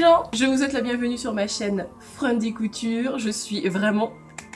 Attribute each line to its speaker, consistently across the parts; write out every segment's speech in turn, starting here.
Speaker 1: les gens, je vous souhaite la bienvenue sur ma chaîne Friendly Couture. Je suis vraiment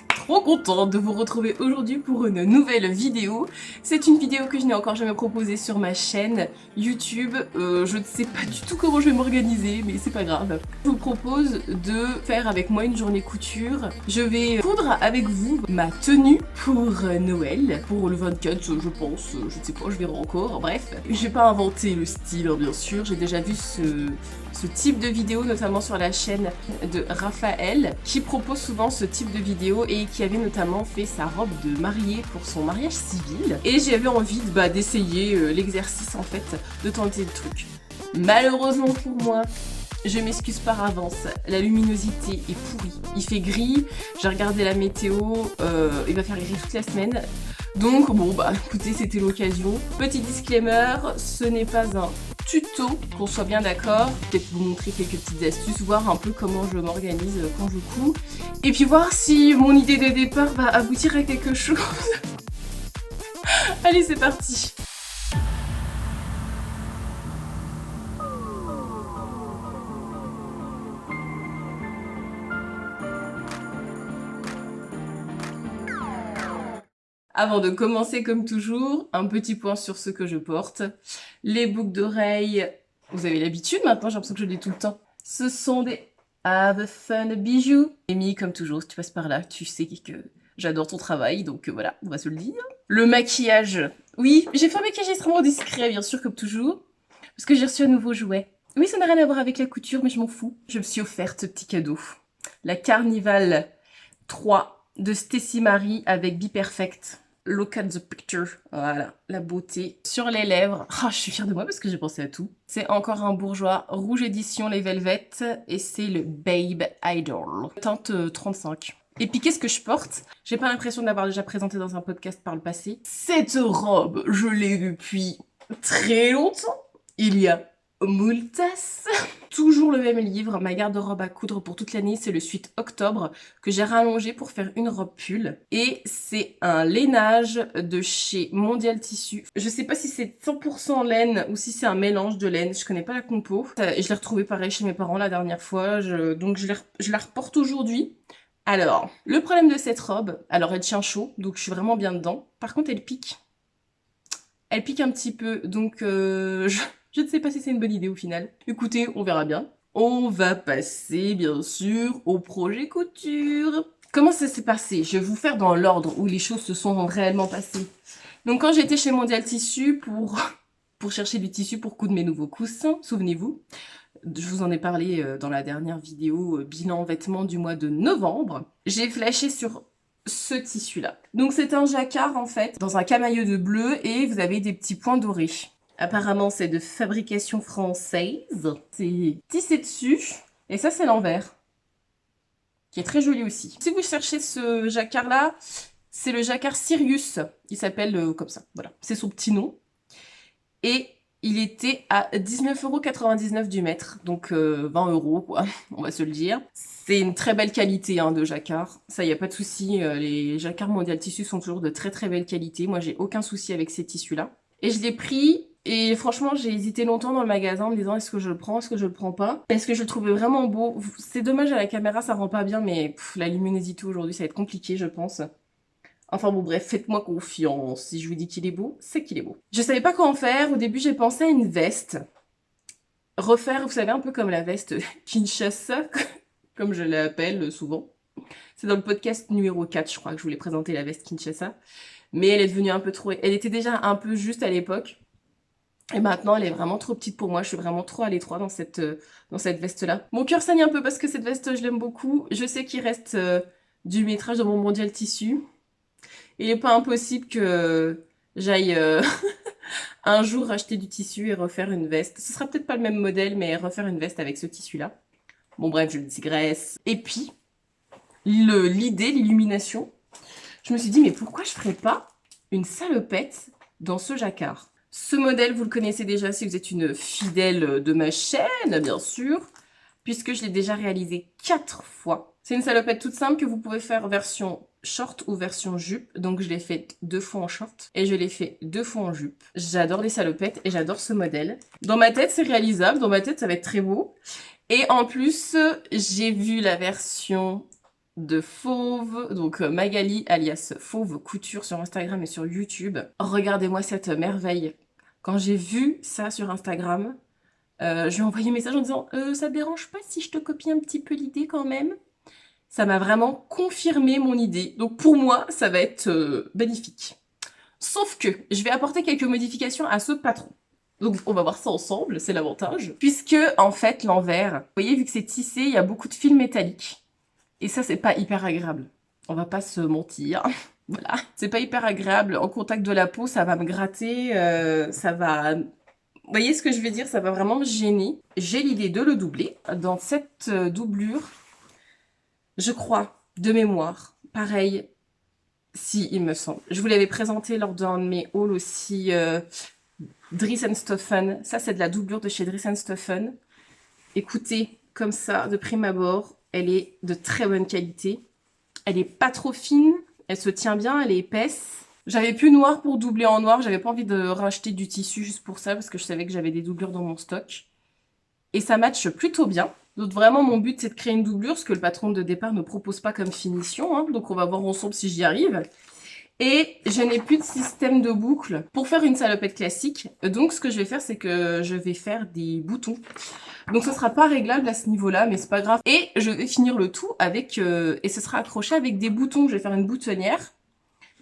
Speaker 1: trop contente de vous retrouver aujourd'hui pour une nouvelle vidéo. C'est une vidéo que je n'ai encore jamais proposée sur ma chaîne YouTube. Je ne sais pas du tout comment je vais m'organiser, mais c'est pas grave. Je vous propose de faire avec moi une journée couture. Je vais coudre avec vous ma tenue pour Noël, pour le 24 je pense, je ne sais pas, je verrai encore, bref. Je vais pas inventer le style bien sûr, j'ai déjà vu ce type de vidéo, notamment sur la chaîne de Raphaël, qui propose souvent ce type de vidéo et qui avait notamment fait sa robe de mariée pour son mariage civil. Et j'avais envie d'essayer l'exercice en fait, de tenter le truc. Malheureusement pour moi, je m'excuse par avance, la luminosité est pourrie. Il fait gris, j'ai regardé la météo, il va faire gris toute la semaine. Donc bon bah écoutez, c'était l'occasion. Petit disclaimer, ce n'est pas un tuto, qu'on soit bien d'accord. Peut-être vous montrer quelques petites astuces, voir un peu comment je m'organise quand je couds. Et puis voir si mon idée de départ va aboutir à quelque chose. Allez, c'est parti. Avant de commencer, comme toujours, un petit point sur ce que je porte. Les boucles d'oreilles, vous avez l'habitude maintenant, j'ai l'impression que je l'ai tout le temps. Ce sont des Have Fun bijoux. Amy, comme toujours, si tu passes par là, tu sais que j'adore ton travail, donc voilà, on va se le dire. Le maquillage. Oui, j'ai fait un maquillage extrêmement discret, bien sûr, comme toujours, parce que j'ai reçu un nouveau jouet. Oui, ça n'a rien à voir avec la couture, mais je m'en fous. Je me suis offert ce petit cadeau. La Carnival 3 de Stacy Marie avec Be Perfect. Look at the picture. Voilà, la beauté. Sur les lèvres. Ah, je suis fière de moi parce que j'ai pensé à tout. C'est encore un bourgeois. Rouge édition Les Velvet. Et c'est le Babe Idol. Teinte 35. Et puis qu'est-ce que je porte? J'ai pas l'impression de l'avoir déjà présenté dans un podcast par le passé. Cette robe, je l'ai depuis très longtemps. Il y a moultas. Toujours le même livre, ma garde-robe à coudre pour toute l'année, c'est le Suite Octobre que j'ai rallongé pour faire une robe pull. Et c'est un lainage de chez Mondial Tissu. Je sais pas si c'est 100% laine ou si c'est un mélange de laine, je connais pas la compo. Et je l'ai retrouvé pareil chez mes parents la dernière fois, donc je la reporte aujourd'hui. Alors, le problème de cette robe, alors elle tient chaud, donc je suis vraiment bien dedans. Par contre, elle pique. Elle pique un petit peu, donc je ne sais pas si c'est une bonne idée au final. Écoutez, on verra bien. On va passer, bien sûr, au projet couture. Comment ça s'est passé? Je vais vous faire dans l'ordre où les choses se sont réellement passées. Donc quand j'étais chez Mondial Tissu pour chercher du tissu pour coudre mes nouveaux coussins, souvenez-vous, je vous en ai parlé dans la dernière vidéo bilan vêtements du mois de novembre, j'ai flashé sur ce tissu-là. Donc c'est un jacquard en fait, dans un camailleux de bleu et vous avez des petits points dorés. Apparemment c'est de fabrication française, c'est tissé dessus et ça c'est l'envers, qui est très joli aussi. Si vous cherchez ce jacquard-là, c'est le jacquard Sirius, il s'appelle comme ça, voilà, c'est son petit nom. Et il était à 19,99 € du mètre, donc 20 € quoi, on va se le dire. C'est une très belle qualité hein, de jacquard, ça y a pas de souci, les jacquards Mondial Tissu sont toujours de très très belle qualité, moi j'ai aucun souci avec ces tissus-là. Et je l'ai pris, et franchement j'ai hésité longtemps dans le magasin en me disant est-ce que je le prends, est-ce que je le prends pas, parce que je le trouvais vraiment beau. C'est dommage à la caméra ça rend pas bien, mais la luminosité aujourd'hui ça va être compliqué je pense. Enfin bon bref, faites-moi confiance, si je vous dis qu'il est beau, c'est qu'il est beau. Je savais pas quoi en faire, au début j'ai pensé à une veste. Refaire, vous savez, un peu comme la veste Kinshasa, comme je l'appelle souvent. C'est dans le podcast numéro 4, je crois, que je voulais présenter la veste Kinshasa. Mais elle est devenue un peu trop... Elle était déjà un peu juste à l'époque. Et maintenant, elle est vraiment trop petite pour moi. Je suis vraiment trop à l'étroit dans cette veste-là. Mon cœur saigne un peu parce que cette veste, je l'aime beaucoup. Je sais qu'il reste du métrage dans mon Mondial Tissu. Il n'est pas impossible que j'aille un jour acheter du tissu et refaire une veste. Ce sera peut-être pas le même modèle, mais refaire une veste avec ce tissu-là. Bon bref, je le digresse. Et puis, l'idée, l'illumination, je me suis dit, mais pourquoi je ferais pas une salopette dans ce jacquard? Ce modèle, vous le connaissez déjà si vous êtes une fidèle de ma chaîne, bien sûr, puisque je l'ai déjà réalisé 4 fois. C'est une salopette toute simple que vous pouvez faire version short ou version jupe. Donc je l'ai faite 2 fois en short et je l'ai fait 2 fois en jupe. J'adore les salopettes et j'adore ce modèle. Dans ma tête, c'est réalisable. Dans ma tête, ça va être très beau. Et en plus, j'ai vu la version de Fauve, donc Magali alias Fauve Couture sur Instagram et sur YouTube. Regardez-moi cette merveille. Quand j'ai vu ça sur Instagram, je lui ai envoyé un message en disant ça te dérange pas si je te copie un petit peu l'idée quand même? Ça m'a vraiment confirmé mon idée. Donc pour moi, ça va être magnifique. Sauf que je vais apporter quelques modifications à ce patron. Donc on va voir ça ensemble, c'est l'avantage. Puisque en fait l'envers, vous voyez vu que c'est tissé, il y a beaucoup de fils métalliques. Et ça c'est pas hyper agréable. On va pas se mentir. Voilà, c'est pas hyper agréable. En contact de la peau, ça va me gratter, ça va... Vous voyez ce que je veux dire? Ça va vraiment me gêner. J'ai l'idée de le doubler. Dans cette doublure, je crois, de mémoire, pareil, si il me semble. Je vous l'avais présenté lors d'un de mes hauls aussi, Dries Stoffen. Ça, c'est de la doublure de chez Dries Stoffen. Écoutez, comme ça, de prime abord, elle est de très bonne qualité. Elle est pas trop fine, elle se tient bien, elle est épaisse. J'avais plus noir pour doubler en noir, j'avais pas envie de racheter du tissu juste pour ça, parce que je savais que j'avais des doublures dans mon stock. Et ça matche plutôt bien. Donc vraiment, mon but, c'est de créer une doublure, ce que le patron de départ ne propose pas comme finition. Hein. Donc on va voir ensemble si j'y arrive. Et je n'ai plus de système de boucle pour faire une salopette classique. Donc ce que je vais faire, c'est que je vais faire des boutons. Donc ce sera pas réglable à ce niveau-là, mais c'est pas grave. Et je vais finir le tout avec... et ce sera accroché avec des boutons. Je vais faire une boutonnière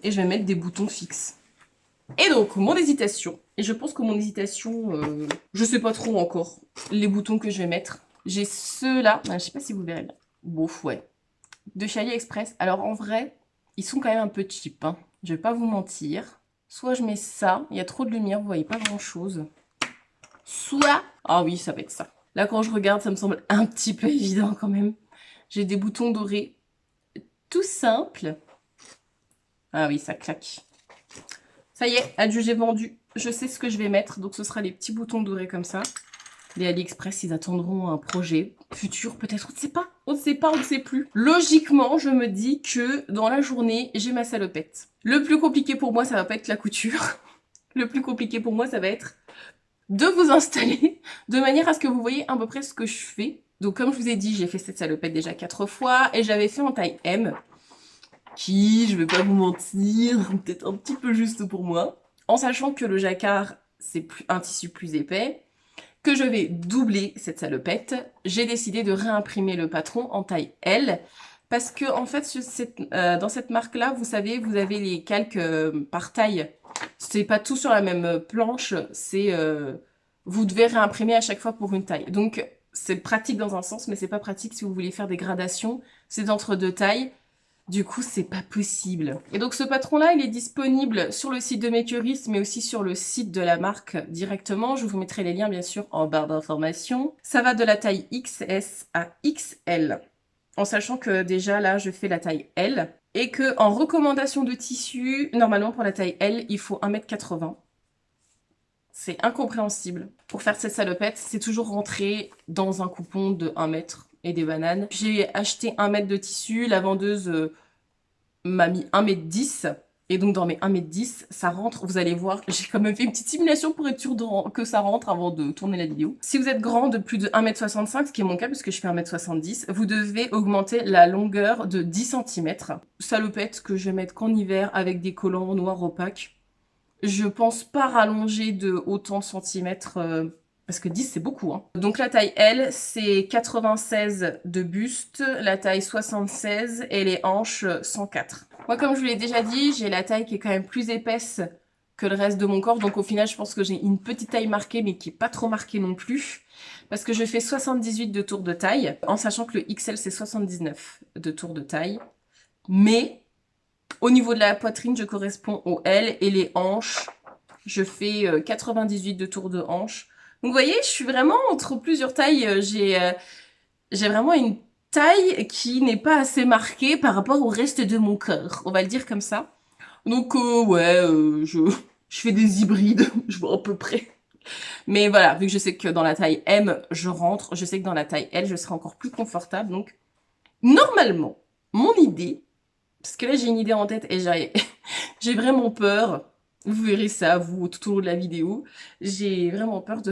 Speaker 1: et je vais mettre des boutons fixes. Et donc, mon hésitation, et je pense que mon hésitation, je sais pas trop encore les boutons que je vais mettre. J'ai ceux-là, je sais pas si vous verrez bien. Bof, ouais. De chez AliExpress. Alors en vrai, ils sont quand même un peu cheap, hein. Je vais pas vous mentir. Soit je mets ça, il y a trop de lumière, vous voyez pas grand-chose. Soit... Ah oui, ça va être ça. Là, quand je regarde, ça me semble un petit peu évident quand même. J'ai des boutons dorés tout simples. Ah oui, ça claque. Ça y est, adjugé vendu. Je sais ce que je vais mettre, donc ce sera les petits boutons dorés comme ça. Les AliExpress, ils attendront un projet futur, peut-être, on ne sait pas. On ne sait pas, on ne sait plus. Logiquement, je me dis que dans la journée, j'ai ma salopette. Le plus compliqué pour moi, ça va pas être la couture. Le plus compliqué pour moi, ça va être de vous installer de manière à ce que vous voyez à peu près ce que je fais. Donc comme je vous ai dit, j'ai fait cette salopette déjà 4 fois et j'avais fait en taille M. Qui, je vais pas vous mentir, peut-être un petit peu juste pour moi. En sachant que le jacquard, c'est un tissu plus épais, que je vais doubler cette salopette, j'ai décidé de réimprimer le patron en taille L. Parce que, en fait, dans cette marque-là, vous savez, vous avez les calques par taille. C'est pas tout sur la même planche, c'est... vous devez réimprimer à chaque fois pour une taille. Donc, c'est pratique dans un sens, mais c'est pas pratique si vous voulez faire des gradations. C'est d'entre deux tailles. Du coup, c'est pas possible. Et donc, ce patron-là, il est disponible sur le site de Makerist, mais aussi sur le site de la marque directement. Je vous mettrai les liens, bien sûr, en barre d'informations. Ça va de la taille XS à XL. En sachant que déjà, là, je fais la taille L. Et que en recommandation de tissu, normalement, pour la taille L, il faut 1m80. C'est incompréhensible. Pour faire cette salopette, c'est toujours rentré dans un coupon de 1 mètre et des bananes. J'ai acheté 1 mètre de tissu, la vendeuse m'a mis 1m10. Et donc dans mes 1m10, ça rentre, vous allez voir, j'ai quand même fait une petite simulation pour être sûre que ça rentre avant de tourner la vidéo. Si vous êtes grand de plus de 1m65, ce qui est mon cas puisque je fais 1m70, vous devez augmenter la longueur de 10 cm. Salopette que je vais mettre qu'en hiver avec des collants noirs opaques. Je pense pas rallonger de autant de centimètres, parce que 10 c'est beaucoup. Hein. Donc la taille L, c'est 96 de buste, la taille 76 et les hanches 104. Moi, comme je vous l'ai déjà dit, j'ai la taille qui est quand même plus épaisse que le reste de mon corps. Donc au final, je pense que j'ai une petite taille marquée, mais qui est pas trop marquée non plus. Parce que je fais 78 de tour de taille, en sachant que le XL, c'est 79 de tour de taille. Mais... au niveau de la poitrine, je corresponds au L et les hanches, je fais 98 de tour de hanche. Donc vous voyez, je suis vraiment entre plusieurs tailles. J'ai vraiment une taille qui n'est pas assez marquée par rapport au reste de mon corps. On va le dire comme ça. Donc ouais, je fais des hybrides, je vois à peu près. Mais voilà, vu que je sais que dans la taille M, je rentre, je sais que dans la taille L, je serai encore plus confortable. Donc normalement, mon idée... parce que là, j'ai une idée en tête et j'ai vraiment peur. Vous verrez ça, vous, tout au long de la vidéo. J'ai vraiment peur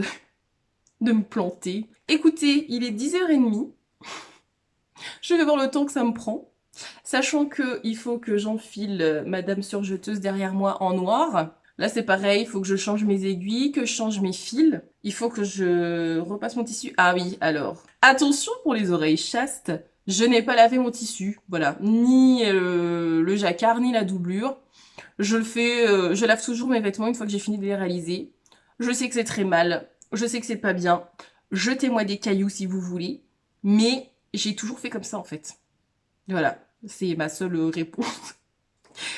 Speaker 1: de me planter. Écoutez, il est 10h30. Je vais voir le temps que ça me prend. Sachant qu'il faut que j'enfile Madame Surjeteuse derrière moi en noir. Là, c'est pareil, il faut que je change mes aiguilles, que je change mes fils. Il faut que je repasse mon tissu. Ah oui, alors. Attention pour les oreilles chastes. Je n'ai pas lavé mon tissu. Voilà. Ni le jacquard, ni la doublure. Je le fais, je lave toujours mes vêtements une fois que j'ai fini de les réaliser. Je sais que c'est très mal. Je sais que c'est pas bien. Jetez-moi des cailloux si vous voulez. Mais j'ai toujours fait comme ça, en fait. Voilà. C'est ma seule réponse.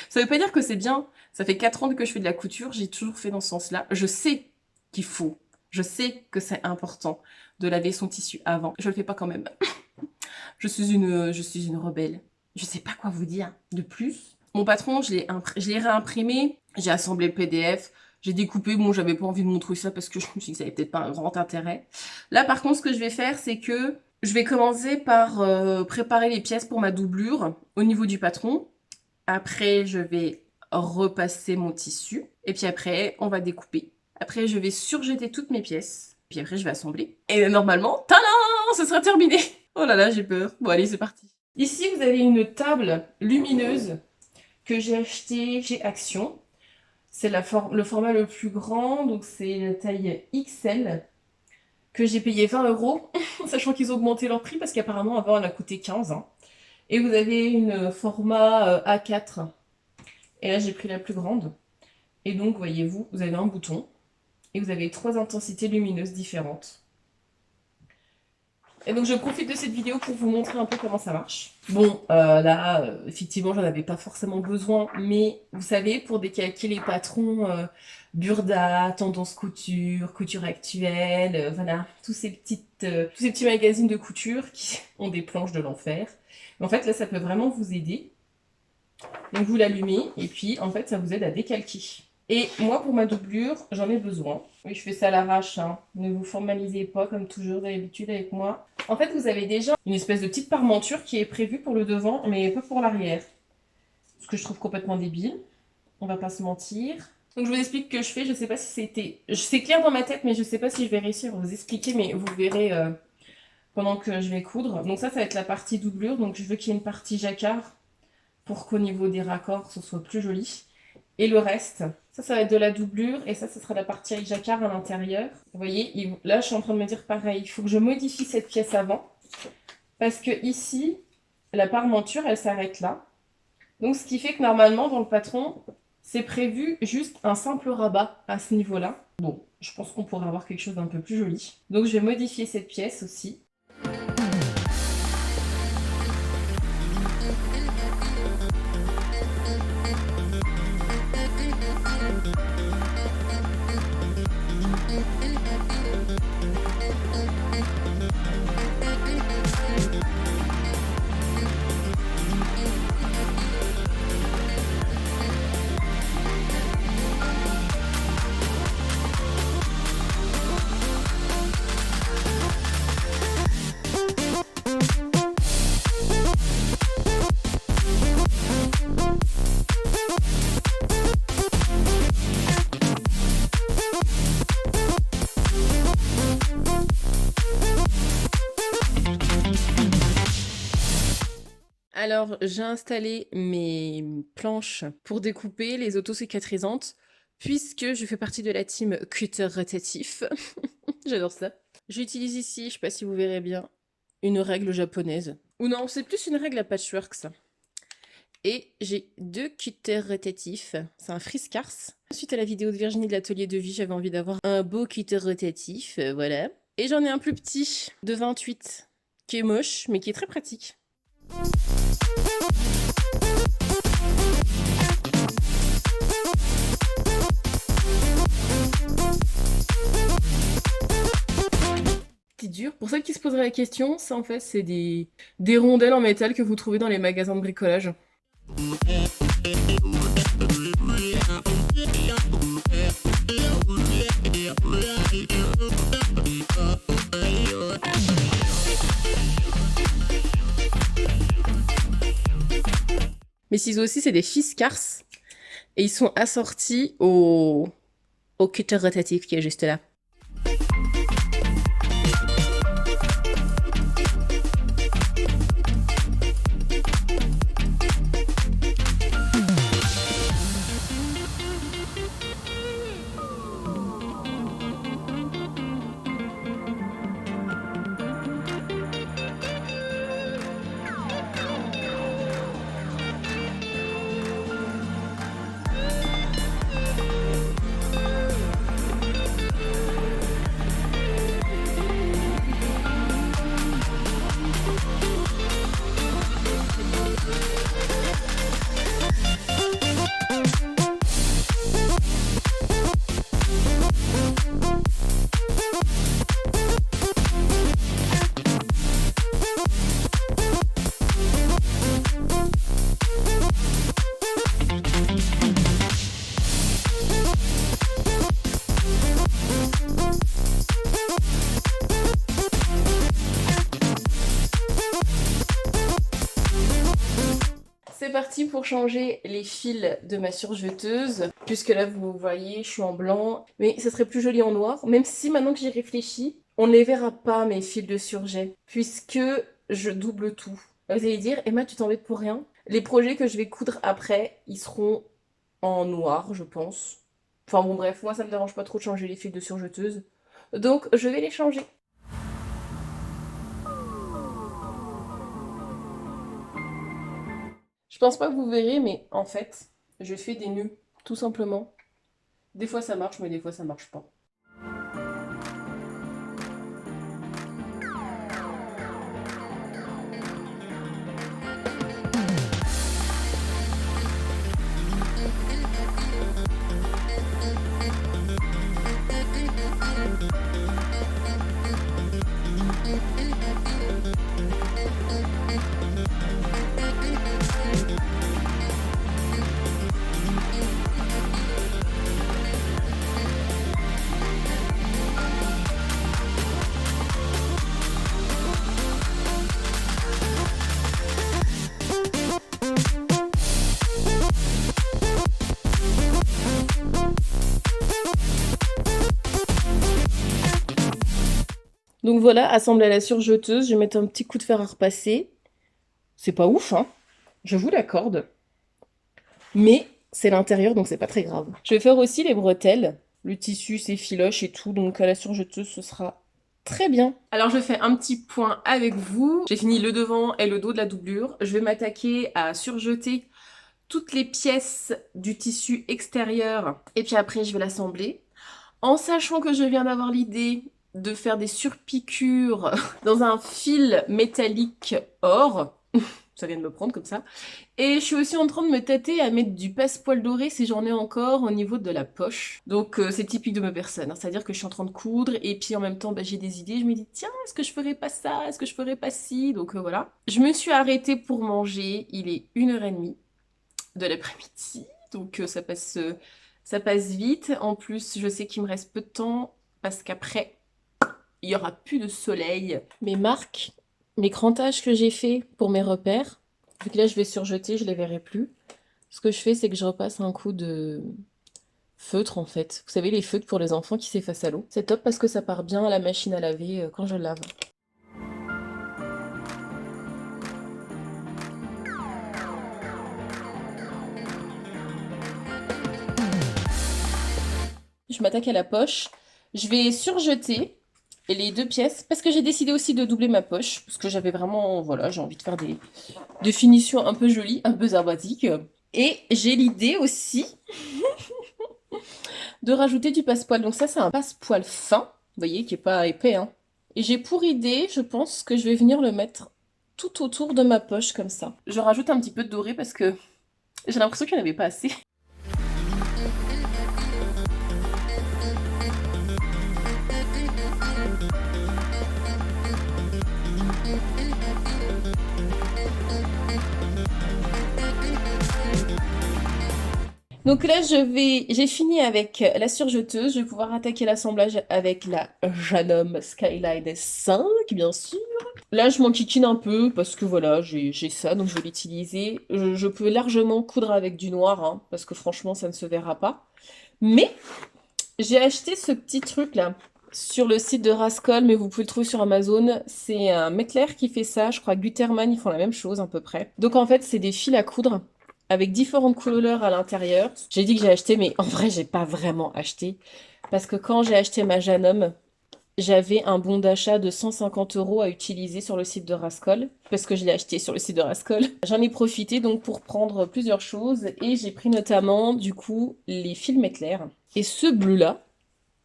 Speaker 1: Ça veut pas dire que c'est bien. Ça fait 4 ans que je fais de la couture, j'ai toujours fait dans ce sens-là. Je sais qu'il faut. Je sais que c'est important de laver son tissu avant. Je le fais pas quand même. Je suis une rebelle. Je sais pas quoi vous dire de plus. Mon patron, je l'ai réimprimé, j'ai assemblé le PDF, j'ai découpé. Bon, j'avais pas envie de montrer ça parce que je me suis dit que ça avait peut-être pas un grand intérêt. Là, par contre, ce que je vais faire, c'est que je vais commencer par préparer les pièces pour ma doublure au niveau du patron. Après, je vais repasser mon tissu. Et puis après, on va découper. Après, je vais surjeter toutes mes pièces. Puis après, je vais assembler. Et normalement, tadam, ce sera terminé. Oh là là, j'ai peur. Bon, allez, c'est parti. Ici, vous avez une table lumineuse que j'ai achetée chez Action. C'est le format le plus grand, donc c'est la taille XL, que j'ai payé 20 €, sachant qu'ils ont augmenté leur prix parce qu'apparemment, avant, elle a coûté 15 €. Et vous avez une format A4. Et là, j'ai pris la plus grande. Et donc, voyez-vous, vous avez un bouton. Et vous avez 3 intensités lumineuses différentes. Et donc, je profite de cette vidéo pour vous montrer un peu comment ça marche. Bon, là, effectivement, j'en avais pas forcément besoin. Mais, vous savez, pour décalquer les patrons Burda, Tendance Couture, Couture Actuelle, voilà, tous ces petits magazines de couture qui ont des planches de l'enfer. En fait, là, ça peut vraiment vous aider. Donc, vous l'allumez et puis, en fait, ça vous aide à décalquer. Et moi, pour ma doublure, j'en ai besoin. Oui, je fais ça à l'arrache, hein. Ne vous formalisez pas, comme toujours d'habitude avec moi. En fait, vous avez déjà une espèce de petite parmenture qui est prévue pour le devant, mais pas pour l'arrière. Ce que je trouve complètement débile. On va pas se mentir. Donc, je vous explique ce que je fais. Je sais pas si c'est clair dans ma tête, mais je sais pas si je vais réussir à vous expliquer, mais vous verrez pendant que je vais coudre. Donc ça va être la partie doublure. Donc, je veux qu'il y ait une partie jacquard pour qu'au niveau des raccords, ce soit plus joli. Et le reste, ça va être de la doublure. Et ça sera la partie avec jacquard à l'intérieur. Vous voyez, là, je suis en train de me dire pareil. Il faut que je modifie cette pièce avant. Parce que ici, la parmenture, elle s'arrête là. Donc, ce qui fait que normalement, dans le patron, c'est prévu juste un simple rabat à ce niveau-là. Bon, je pense qu'on pourrait avoir quelque chose d'un peu plus joli. Donc, je vais modifier cette pièce aussi. Alors, j'ai installé mes planches pour découper les auto-cicatrisantes, puisque je fais partie de la team cutter rotatif. J'adore ça. J'utilise ici, je sais pas si vous verrez bien, une règle japonaise. Ou non, c'est plus une règle à patchwork, ça. Et j'ai 2 cutters rotatifs. C'est un Friskars. Suite à la vidéo de Virginie de l'atelier de vie, j'avais envie d'avoir un beau cutter rotatif, voilà. Et j'en ai un plus petit, de 28, qui est moche, mais qui est très pratique. C'est dur. Pour ceux qui se poseraient la question, ça en fait c'est des rondelles en métal que vous trouvez dans les magasins de bricolage. Mes ciseaux aussi, c'est des Fiskars. Et ils sont assortis au cutter rotatif qui est juste là. c'est parti pour changer les fils de ma surjeteuse. Puisque là, vous voyez, je suis en blanc. Mais ça serait plus joli en noir. Même si maintenant que j'y réfléchis, on ne les verra pas, mes fils de surjet. Puisque je double tout. Vous allez dire, Emma, tu t'embêtes pour rien? Les projets que je vais coudre après, ils seront en noir, je pense. Enfin bon, bref, moi, ça me dérange pas trop de changer les fils de surjeteuse. Donc, je vais les changer. Je pense pas que vous verrez, mais en fait, je fais des nœuds, tout simplement. Des fois ça marche, mais des fois ça marche pas. Donc voilà, assemblé à la surjeteuse, je vais mettre un petit coup de fer à repasser. C'est pas ouf, hein, je vous l'accorde. Mais c'est l'intérieur, donc c'est pas très grave. Je vais faire aussi les bretelles. Le tissu, c'est filoche et tout, donc à la surjeteuse, ce sera très bien. Alors je fais un petit point avec vous. J'ai fini le devant et le dos de la doublure. Je vais m'attaquer à surjeter toutes les pièces du tissu extérieur. Et puis après, je vais l'assembler. En sachant que je viens d'avoir l'idée de faire des surpiqûres dans un fil métallique or. Ça vient de me prendre comme ça. Et je suis aussi en train de me tâter à mettre du passepoil doré si j'en ai encore au niveau de la poche. Donc c'est typique de ma personne, hein. C'est-à-dire que je suis en train de coudre et puis en même temps j'ai des idées. Je me dis tiens, est-ce que je ferais pas ça? Est-ce que je ferais pas ci? Donc voilà. Je me suis arrêtée pour manger. Il est 1h30 de l'après-midi. Donc ça passe vite. En plus, je sais qu'il me reste peu de temps parce qu'après, il n'y aura plus de soleil. Mes marques, mes crantages que j'ai fait pour mes repères, vu que là je vais surjeter, je les verrai plus. Ce que je fais, c'est que je repasse un coup de feutre en fait. Vous savez, les feutres pour les enfants qui s'effacent à l'eau. C'est top parce que ça part bien à la machine à laver quand je lave. Je m'attaque à la poche. Je vais surjeter les deux pièces parce que j'ai décidé aussi de doubler ma poche parce que j'avais vraiment, voilà, j'ai envie de faire des finitions un peu jolies, un peu sympathiques. Et j'ai l'idée aussi de rajouter du passepoil. Donc ça, c'est un passepoil fin, vous voyez, qui est pas épais, hein. Et j'ai pour idée, je pense que je vais venir le mettre tout autour de ma poche comme ça. Je rajoute un petit peu de doré parce que j'ai l'impression qu'il n'y en avait pas assez. Donc là, j'ai fini avec la surjeteuse. Je vais pouvoir attaquer l'assemblage avec la Janome Skyline S5, bien sûr. Là, je m'enquiquine un peu parce que voilà, j'ai ça, donc je vais l'utiliser. Je peux largement coudre avec du noir, hein, parce que franchement, ça ne se verra pas. Mais j'ai acheté ce petit truc-là sur le site de Rascol, mais vous pouvez le trouver sur Amazon. C'est un Mettler qui fait ça. Je crois que Gutermann, ils font la même chose à peu près. Donc en fait, c'est des fils à coudre avec différentes couleurs à l'intérieur. J'ai dit que j'ai acheté, mais en vrai, j'ai pas vraiment acheté. Parce que quand j'ai acheté ma Janome, j'avais un bon d'achat de 150 € à utiliser sur le site de Rascol. Parce que je l'ai acheté sur le site de Rascol. J'en ai profité donc pour prendre plusieurs choses. Et j'ai pris notamment, du coup, les fils Mettler. Et ce bleu-là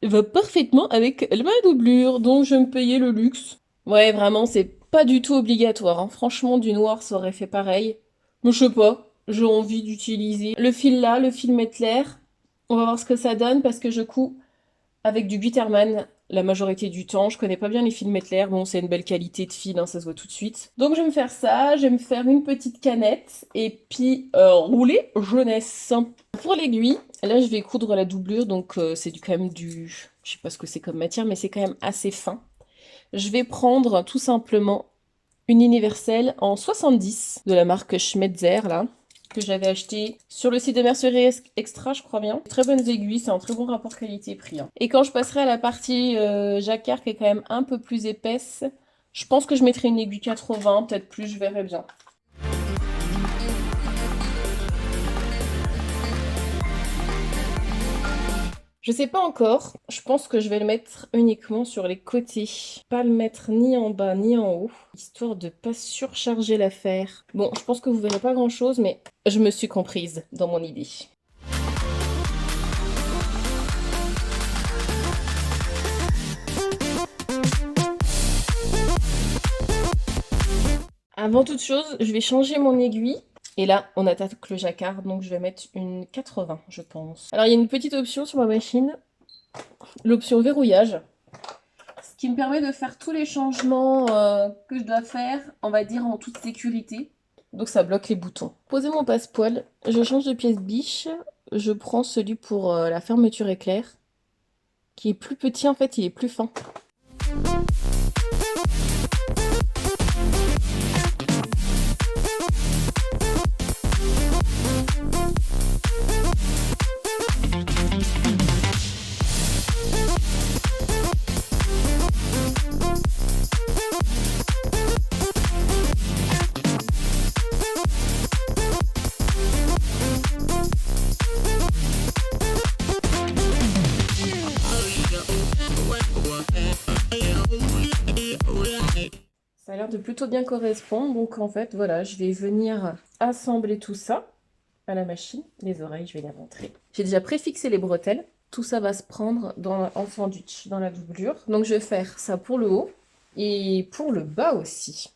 Speaker 1: va parfaitement avec ma doublure. Donc je vais me payer le luxe. Ouais, vraiment, c'est pas du tout obligatoire, hein. Franchement, du noir, ça aurait fait pareil. Mais je sais pas. J'ai envie d'utiliser le fil là, le fil Mettler. On va voir ce que ça donne parce que je couds avec du Gutermann la majorité du temps. Je connais pas bien les fils Mettler. Bon, c'est une belle qualité de fil, hein, ça se voit tout de suite. Donc je vais me faire ça. Je vais me faire une petite canette et puis rouler jeunesse. Pour l'aiguille, là je vais coudre la doublure. Donc c'est quand même du... Je sais pas ce que c'est comme matière, mais c'est quand même assez fin. Je vais prendre tout simplement une universelle en 70 de la marque Schmetzer là. que j'avais acheté sur le site de Mercerie Extra, je crois bien. Très bonnes aiguilles, c'est un très bon rapport qualité-prix. Hein. Et quand je passerai à la partie jacquard qui est quand même un peu plus épaisse, je pense que je mettrai une aiguille 80, peut-être plus, je verrai bien. Je sais pas encore, je pense que je vais le mettre uniquement sur les côtés. Pas le mettre ni en bas ni en haut, histoire de pas surcharger l'affaire. Bon, je pense que vous verrez pas grand chose, mais je me suis comprise dans mon idée. Avant toute chose, je vais changer mon aiguille. Et là, on attaque le jacquard, donc je vais mettre une 80, je pense. Alors, il y a une petite option sur ma machine, l'option verrouillage. Ce qui me permet de faire tous les changements que je dois faire, on va dire en toute sécurité. Donc ça bloque les boutons. Poser mon passepoil, je change de pièce biche. Je prends celui pour la fermeture éclair, qui est plus petit en fait, il est plus fin. Ça a l'air de plutôt bien correspondre, donc en fait, voilà, je vais venir assembler tout ça à la machine. Les oreilles, je vais les montrer. J'ai déjà préfixé les bretelles. Tout ça va se prendre en sandwich, dans la doublure. Donc je vais faire ça pour le haut et pour le bas aussi.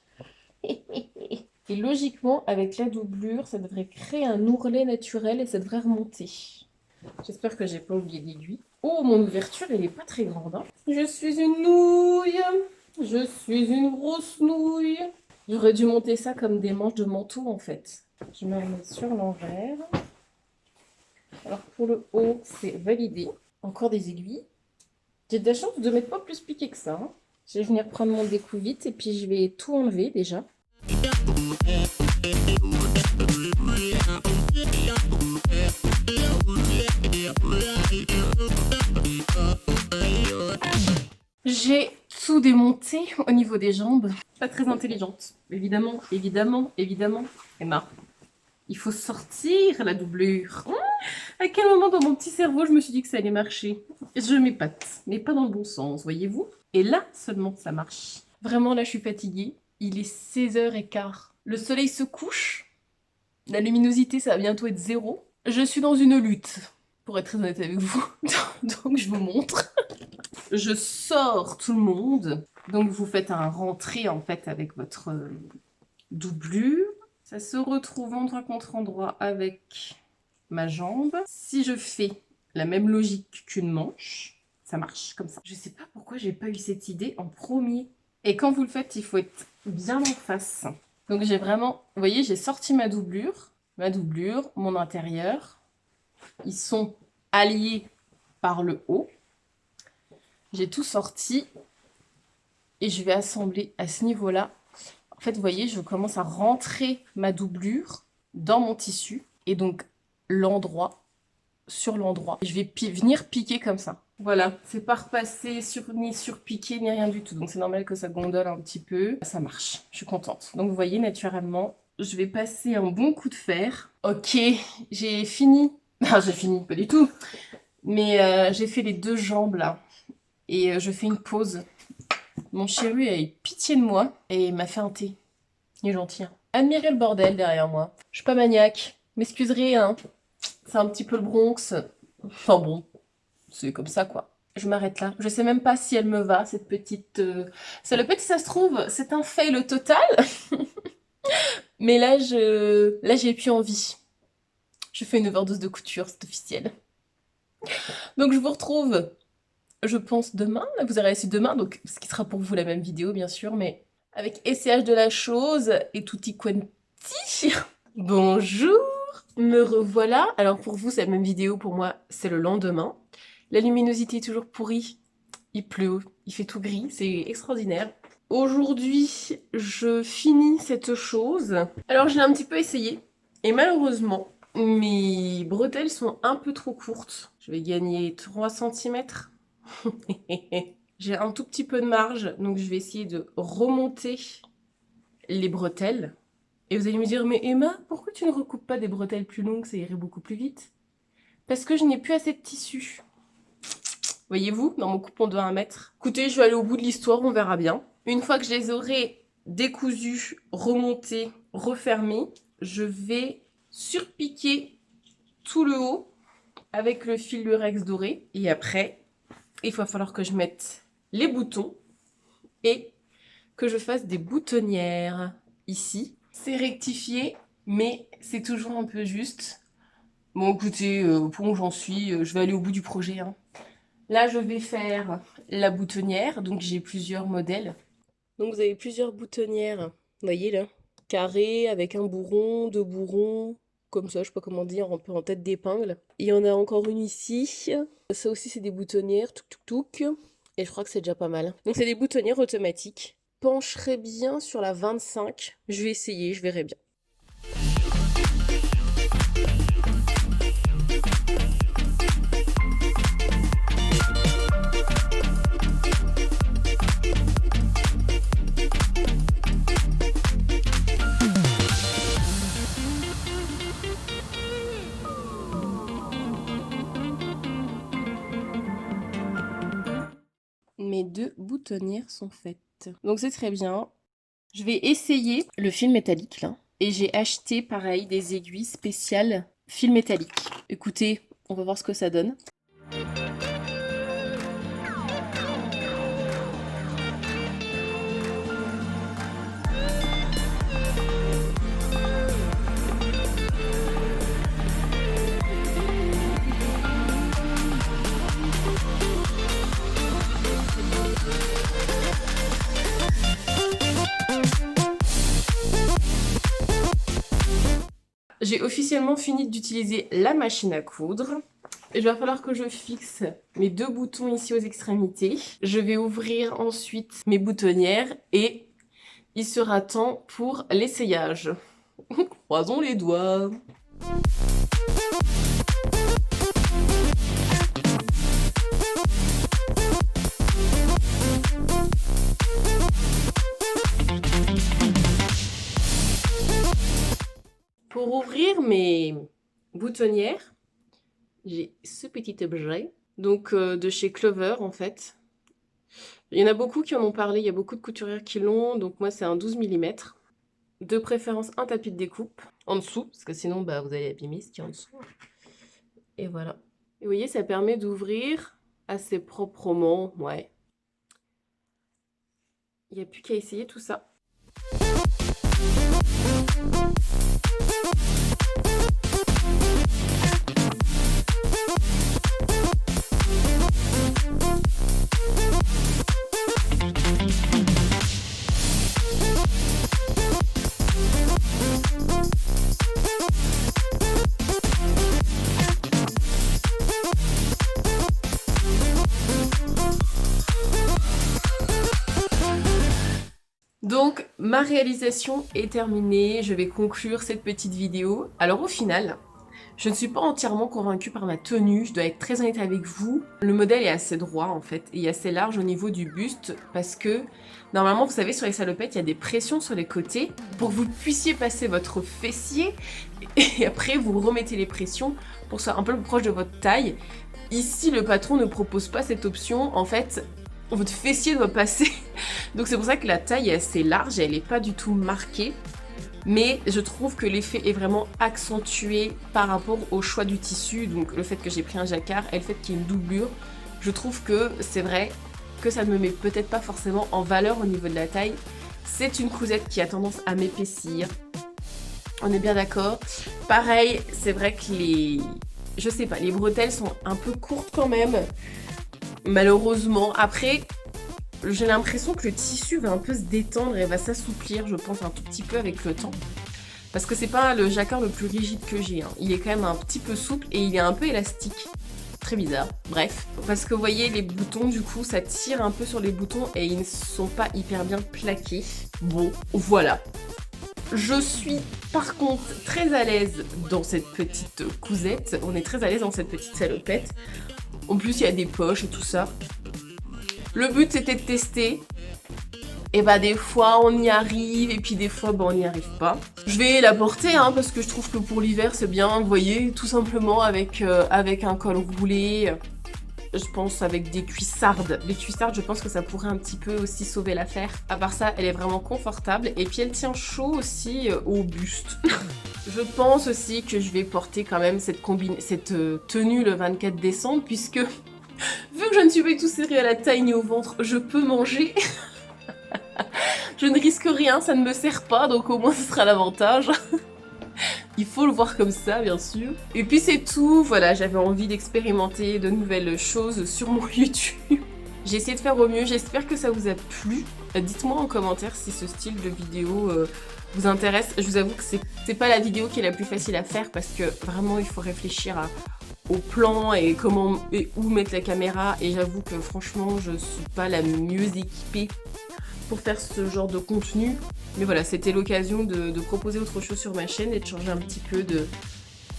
Speaker 1: Et logiquement, avec la doublure, ça devrait créer un ourlet naturel et ça devrait remonter. J'espère que j'ai pas oublié l'aiguille. Oh, mon ouverture, elle est pas très grande. Hein. Je suis une nouille. Je suis une grosse nouille. J'aurais dû monter ça comme des manches de manteau en fait. Je me remets sur l'envers. Alors pour le haut, c'est validé. Encore des aiguilles. J'ai de la chance de ne mettre pas plus piqué que ça. Hein. Je vais venir prendre mon découpe vite et puis je vais tout enlever déjà. J'ai tout démonté au niveau des jambes. Pas très intelligente. Évidemment, évidemment, évidemment. Emma, il faut sortir la doublure. À quel moment dans mon petit cerveau je me suis dit que ça allait marcher? Je m'épate, mais pas dans le bon sens, voyez-vous? Et là seulement ça marche. Vraiment là je suis fatiguée. Il est 16h15. Le soleil se couche. La luminosité ça va bientôt être 0. Je suis dans une lutte, pour être très honnête avec vous. Donc je vous montre. Je sors tout le monde. Donc vous faites un rentré en fait avec votre doublure. Ça se retrouve endroit contre endroit avec ma jambe. Si je fais la même logique qu'une manche, ça marche comme ça. Je sais pas pourquoi j'ai pas eu cette idée en premier. Et quand vous le faites, il faut être bien en face. Donc j'ai vraiment, vous voyez, j'ai sorti ma doublure, mon intérieur. Ils sont alliés par le haut. J'ai tout sorti et je vais assembler à ce niveau-là. En fait, vous voyez, je commence à rentrer ma doublure dans mon tissu et donc l'endroit sur l'endroit. Je vais venir piquer comme ça. Voilà, c'est pas repassé ni surpiqué ni rien du tout. Donc c'est normal que ça gondole un petit peu. Ça marche, je suis contente. Donc vous voyez, naturellement, je vais passer un bon coup de fer. Ok, j'ai fini. Non, j'ai fini, pas du tout. Mais j'ai fait les 2 jambes là. Et je fais une pause. Mon chéri a eu pitié de moi et m'a fait un thé. Il est gentil. Hein. Admirez le bordel derrière moi. Je suis pas maniaque. M'excuserez, hein. C'est un petit peu le Bronx. Enfin bon, c'est comme ça quoi. Je m'arrête là. Je sais même pas si elle me va, cette petite... Ça le peut que ça se trouve, c'est un fail total. Mais là, j'ai plus envie. Je fais une overdose de couture, c'est officiel. Donc je vous retrouve, je pense, demain. Vous aurez essayé demain, donc ce qui sera pour vous la même vidéo, bien sûr, mais avec essayage de la chose et tutti quanti. Bonjour, me revoilà. Alors pour vous, c'est la même vidéo, pour moi, c'est le lendemain. La luminosité est toujours pourrie. Il pleut, il fait tout gris, c'est extraordinaire. Aujourd'hui, je finis cette chose. Alors je l'ai un petit peu essayé. Et malheureusement, mes bretelles sont un peu trop courtes. Je vais gagner 3 cm. J'ai un tout petit peu de marge, donc je vais essayer de remonter les bretelles. Et vous allez me dire, mais Emma, pourquoi tu ne recoupes pas des bretelles plus longues? Ça irait beaucoup plus vite. Parce que je n'ai plus assez de tissu. Voyez-vous, dans mon coupon de 1 mètre. Écoutez, je vais aller au bout de l'histoire, on verra bien. Une fois que je les aurai décousues, remontées, refermées, je vais surpiquer tout le haut avec le fil lurex doré. Et après, il va falloir que je mette les boutons et que je fasse des boutonnières ici. C'est rectifié, mais c'est toujours un peu juste. Bon, écoutez, pour où j'en suis, je vais aller au bout du projet. Hein. Là, je vais faire la boutonnière, donc j'ai plusieurs modèles. Donc vous avez plusieurs boutonnières, vous voyez là, carré avec un bourron, 2 bourrons, comme ça, je sais pas comment dire, un peu en tête d'épingle. Il y en a encore une ici. Ça aussi, c'est des boutonnières, touc touc touc. Et je crois que c'est déjà pas mal. Donc c'est des boutonnières automatiques. Pencherai bien sur la 25. Je vais essayer, je verrai bien. Mes 2 boutonnières sont faites. Donc c'est très bien. Je vais essayer le fil métallique là. Et j'ai acheté pareil des aiguilles spéciales fil métallique. Écoutez, on va voir ce que ça donne. J'ai officiellement fini d'utiliser la machine à coudre. Il va falloir que je fixe mes 2 boutons ici aux extrémités. Je vais ouvrir ensuite mes boutonnières et il sera temps pour l'essayage. Croisons les doigts. Pour ouvrir mes boutonnières, j'ai ce petit objet, donc de chez Clover en fait. Il y en a beaucoup qui en ont parlé, il y a beaucoup de couturières qui l'ont, donc moi c'est un 12 mm. De préférence un tapis de découpe en dessous, parce que sinon bah, vous allez abîmer ce qui est en dessous. Et voilà. Et vous voyez, ça permet d'ouvrir assez proprement, ouais. Il n'y a plus qu'à essayer tout ça. Donc, ma réalisation est terminée, je vais conclure cette petite vidéo. Alors au final, je ne suis pas entièrement convaincue par ma tenue, je dois être très honnête avec vous. Le modèle est assez droit en fait, et assez large au niveau du buste, parce que normalement, vous savez, sur les salopettes, il y a des pressions sur les côtés, pour que vous puissiez passer votre fessier, et après vous remettez les pressions pour que ce soit un peu plus proche de votre taille. Ici, le patron ne propose pas cette option, en fait, votre fessier doit passer. Donc c'est pour ça que la taille est assez large, elle n'est pas du tout marquée. Mais je trouve que l'effet est vraiment accentué par rapport au choix du tissu. Donc le fait que j'ai pris un jacquard et le fait qu'il y ait une doublure. Je trouve que c'est vrai que ça ne me met peut-être pas forcément en valeur au niveau de la taille. C'est une cousette qui a tendance à m'épaissir. On est bien d'accord. Pareil, c'est vrai que je sais pas, les bretelles sont un peu courtes quand même. Malheureusement, après, j'ai l'impression que le tissu va un peu se détendre et va s'assouplir, je pense, un tout petit peu avec le temps. Parce que c'est pas le jacquard le plus rigide que j'ai. Hein. Il est quand même un petit peu souple et il est un peu élastique. Très bizarre. Bref. Parce que vous voyez, les boutons, du coup, ça tire un peu sur les boutons et ils ne sont pas hyper bien plaqués. Bon, voilà. Je suis par contre très à l'aise dans cette petite cousette. On est très à l'aise dans cette petite salopette. En plus, il y a des poches et tout ça. Le but, c'était de tester. Et bah des fois on y arrive et puis des fois bah, on n'y arrive pas. Je vais la porter hein, parce que je trouve que pour l'hiver c'est bien, vous voyez, tout simplement avec un col roulé. Je pense avec des cuissardes. Les cuissardes, je pense que ça pourrait un petit peu aussi sauver l'affaire. À part ça, elle est vraiment confortable et puis elle tient chaud aussi au buste. Je pense aussi que je vais porter quand même cette tenue le 24 décembre puisque vu que je ne suis pas du tout serrée à la taille ni au ventre, je peux manger. Je ne risque rien, ça ne me sert pas, donc au moins ce sera l'avantage. Il faut le voir comme ça, bien sûr. Et puis c'est tout, voilà, j'avais envie d'expérimenter de nouvelles choses sur mon YouTube. J'ai essayé de faire au mieux, j'espère que ça vous a plu. Dites-moi en commentaire si ce style de vidéo vous intéresse. Je vous avoue que c'est pas la vidéo qui est la plus facile à faire parce que vraiment il faut réfléchir au plan et comment et où mettre la caméra. Et j'avoue que franchement je suis pas la mieux équipée pour faire ce genre de contenu. Mais voilà, c'était l'occasion de proposer autre chose sur ma chaîne et de changer un petit peu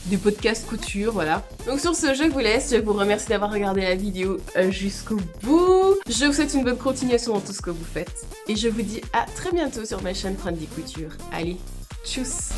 Speaker 1: du podcast couture, voilà. Donc sur ce, je vous laisse, je vous remercie d'avoir regardé la vidéo jusqu'au bout. Je vous souhaite une bonne continuation dans tout ce que vous faites. Et je vous dis à très bientôt sur ma chaîne Trendy Couture. Allez, tchuss!